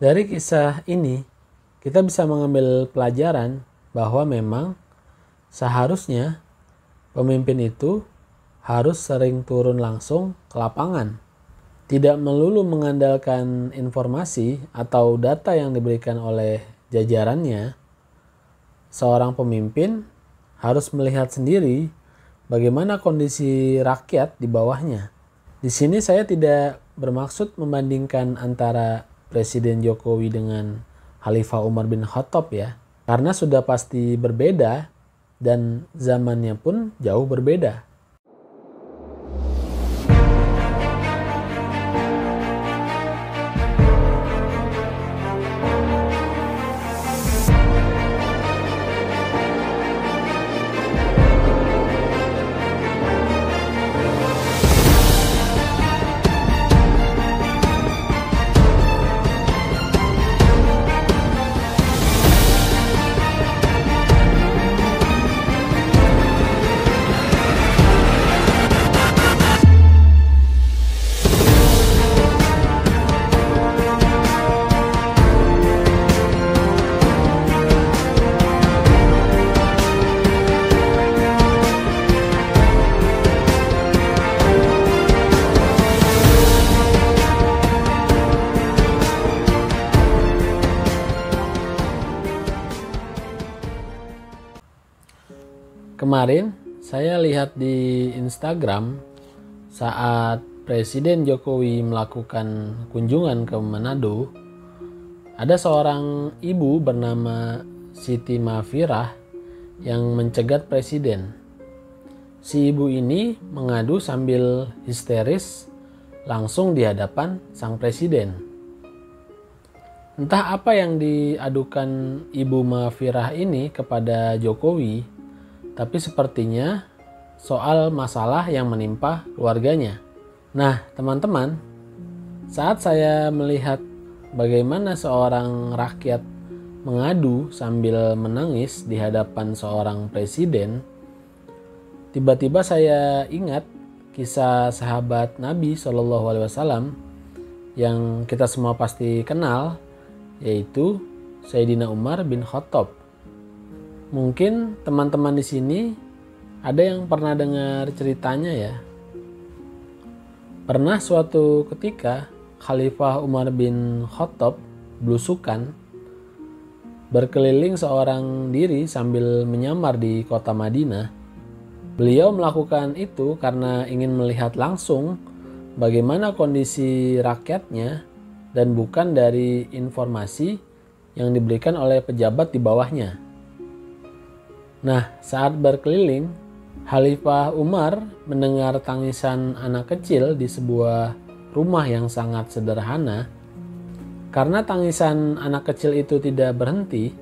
Dari kisah ini, kita bisa mengambil pelajaran bahwa memang seharusnya pemimpin itu harus sering turun langsung ke lapangan. Tidak melulu mengandalkan informasi atau data yang diberikan oleh jajarannya. Seorang pemimpin harus melihat sendiri bagaimana kondisi rakyat di bawahnya. Di sini saya tidak bermaksud membandingkan antara Presiden Jokowi dengan Khalifah Umar bin Khattab ya. Karena sudah pasti berbeda dan zamannya pun jauh berbeda. Kemarin saya lihat di Instagram saat Presiden Jokowi melakukan kunjungan ke Manado, ada seorang ibu bernama Siti Mafirah yang mencegat Presiden. Si ibu ini mengadu sambil histeris langsung di hadapan sang Presiden. Entah apa yang diadukan Ibu Mafirah ini kepada Jokowi, tapi sepertinya soal masalah yang menimpa keluarganya. Nah, teman-teman, saat saya melihat bagaimana seorang rakyat mengadu sambil menangis di hadapan seorang presiden, tiba-tiba saya ingat kisah sahabat Nabi SAW yang kita semua pasti kenal, yaitu Sayyidina Umar bin Khattab. Mungkin teman-teman di sini ada yang pernah dengar ceritanya ya. Pernah suatu ketika Khalifah Umar bin Khattab belusukan berkeliling seorang diri sambil menyamar di kota Madinah. Beliau melakukan itu karena ingin melihat langsung bagaimana kondisi rakyatnya dan bukan dari informasi yang diberikan oleh pejabat di bawahnya. Nah, saat berkeliling, Khalifah Umar mendengar tangisan anak kecil di sebuah rumah yang sangat sederhana. Karena tangisan anak kecil itu tidak berhenti,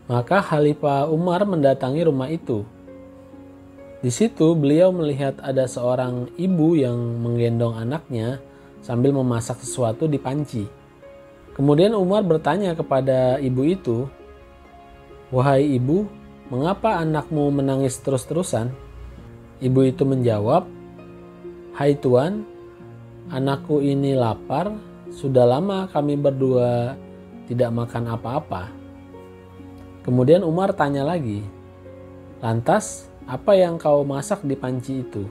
maka Khalifah Umar mendatangi rumah itu. Di situ beliau melihat ada seorang ibu yang menggendong anaknya sambil memasak sesuatu di panci. Kemudian Umar bertanya kepada ibu itu, "Wahai ibu, mengapa anakmu menangis terus-terusan?" Ibu itu menjawab, "Hai tuan, anakku ini lapar, sudah lama kami berdua tidak makan apa-apa." Kemudian Umar tanya lagi, "Lantas, apa yang kau masak di panci itu?"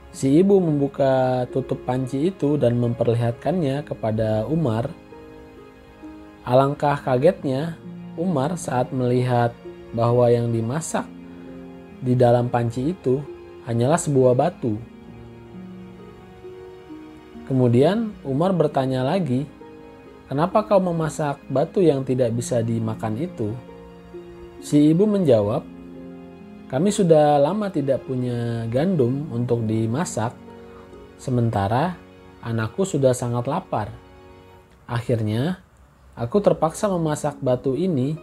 Si ibu membuka tutup panci itu dan memperlihatkannya kepada Umar. Alangkah kagetnya Umar saat melihat bahwa yang dimasak di dalam panci itu hanyalah sebuah batu. Kemudian Umar bertanya lagi, "Kenapa kau memasak batu yang tidak bisa dimakan itu?" Si ibu menjawab, "Kami sudah lama tidak punya gandum untuk dimasak, sementara anakku sudah sangat lapar. Akhirnya, aku terpaksa memasak batu ini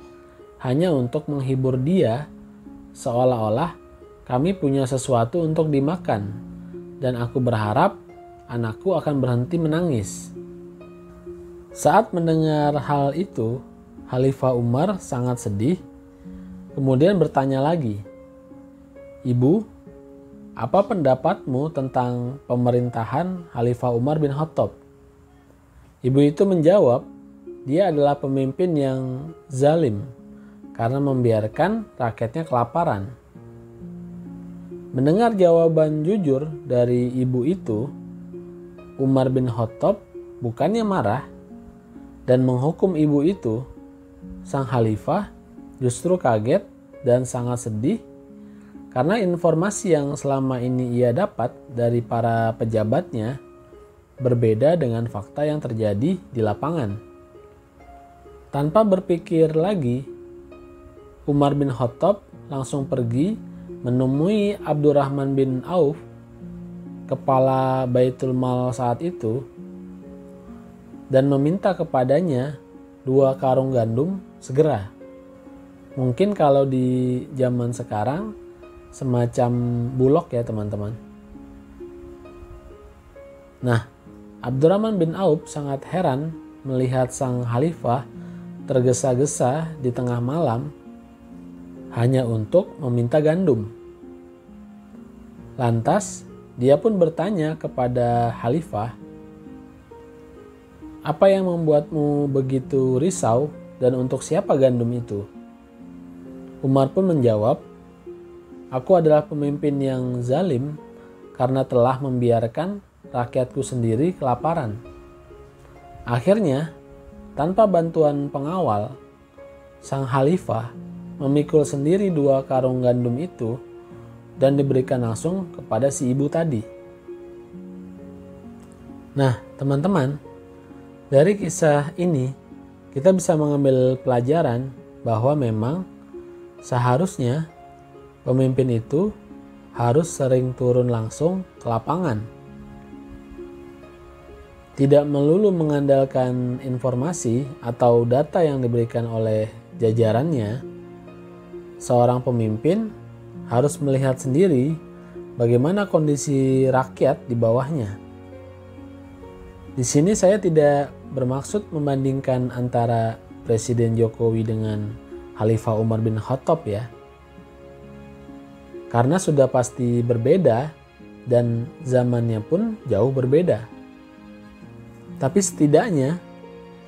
hanya untuk menghibur dia, seolah-olah kami punya sesuatu untuk dimakan, dan aku berharap anakku akan berhenti menangis." Saat mendengar hal itu, Khalifah Umar sangat sedih, kemudian bertanya lagi, "Ibu, apa pendapatmu tentang pemerintahan Khalifah Umar bin Khattab?" Ibu itu menjawab, dia adalah pemimpin yang zalim karena membiarkan rakyatnya kelaparan. Mendengar jawaban jujur dari ibu itu, Umar bin Khattab bukannya marah dan menghukum ibu itu. Sang khalifah justru kaget dan sangat sedih karena informasi yang selama ini ia dapat dari para pejabatnya berbeda dengan fakta yang terjadi di lapangan. Tanpa berpikir lagi, Umar bin Khattab langsung pergi menemui Abdurrahman bin Auf, kepala Baitul Mal saat itu, dan meminta kepadanya 2 karung gandum segera. Mungkin kalau di zaman sekarang semacam bulog ya teman-teman. Nah, Abdurrahman bin Auf sangat heran melihat sang khalifah tergesa-gesa di tengah malam hanya untuk meminta gandum. Lantas, dia pun bertanya kepada khalifah, "Apa yang membuatmu begitu risau dan untuk siapa gandum itu?" Umar pun menjawab, "Aku adalah pemimpin yang zalim karena telah membiarkan rakyatku sendiri kelaparan." Akhirnya, tanpa bantuan pengawal, sang khalifah memikul sendiri 2 karung gandum itu dan diberikan langsung kepada si ibu tadi. Nah, teman-teman, dari kisah ini kita bisa mengambil pelajaran bahwa memang seharusnya pemimpin itu harus sering turun langsung ke lapangan. Tidak melulu mengandalkan informasi atau data yang diberikan oleh jajarannya. Seorang pemimpin harus melihat sendiri bagaimana kondisi rakyat di bawahnya. Di sini saya tidak bermaksud membandingkan antara Presiden Jokowi dengan Khalifah Umar bin Khattab ya. Karena sudah pasti berbeda dan zamannya pun jauh berbeda. Tapi setidaknya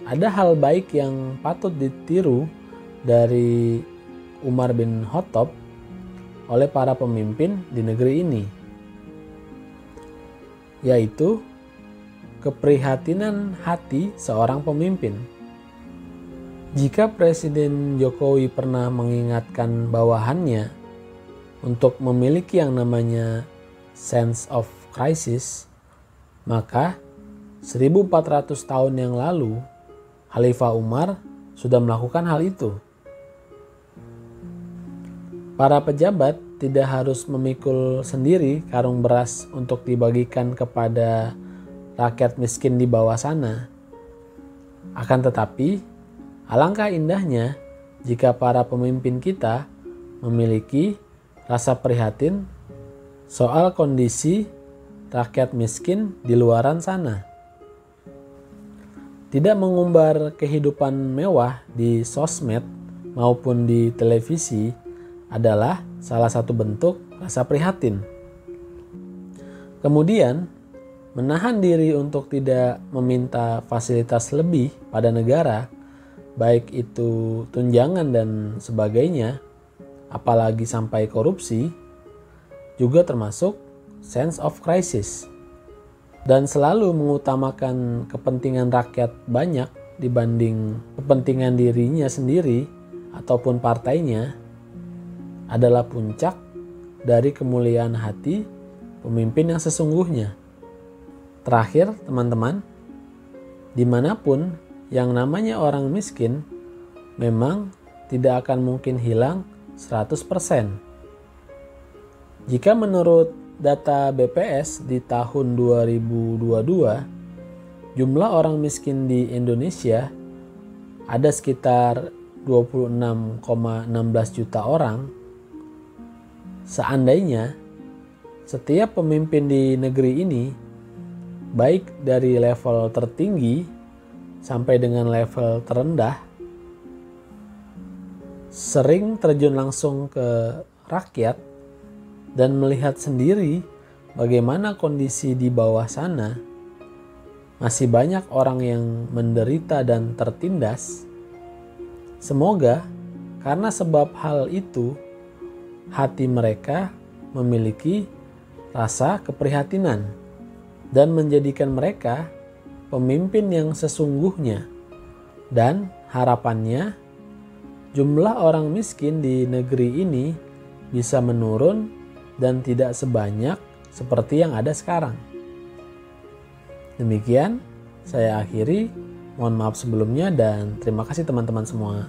ada hal baik yang patut ditiru dari Umar bin Khattab oleh para pemimpin di negeri ini, yaitu keprihatinan hati seorang pemimpin. Jika Presiden Jokowi pernah mengingatkan bawahannya untuk memiliki yang namanya sense of crisis, maka 1400 tahun yang lalu, Khalifah Umar sudah melakukan hal itu. Para pejabat tidak harus memikul sendiri karung beras untuk dibagikan kepada rakyat miskin di bawah sana. Akan tetapi, alangkah indahnya jika para pemimpin kita memiliki rasa prihatin soal kondisi rakyat miskin di luaran sana. Tidak mengumbar kehidupan mewah di sosmed maupun di televisi adalah salah satu bentuk rasa prihatin. Kemudian, menahan diri untuk tidak meminta fasilitas lebih pada negara, baik itu tunjangan dan sebagainya, apalagi sampai korupsi, juga termasuk sense of crisis. Dan selalu mengutamakan kepentingan rakyat banyak dibanding kepentingan dirinya sendiri ataupun partainya adalah puncak dari kemuliaan hati pemimpin yang sesungguhnya. Terakhir teman-teman, dimanapun yang namanya orang miskin memang tidak akan mungkin hilang 100%. Jika menurut data BPS di tahun 2022, jumlah orang miskin di Indonesia ada sekitar 26,16 juta orang. Seandainya setiap pemimpin di negeri ini, baik dari level tertinggi sampai dengan level terendah, sering terjun langsung ke rakyat dan melihat sendiri bagaimana kondisi di bawah sana, masih banyak orang yang menderita dan tertindas. Semoga karena sebab hal itu, hati mereka memiliki rasa keprihatinan dan menjadikan mereka pemimpin yang sesungguhnya. Dan harapannya, jumlah orang miskin di negeri ini bisa menurun dan tidak sebanyak seperti yang ada sekarang. Demikian saya akhiri. Mohon maaf sebelumnya dan terima kasih teman-teman semua.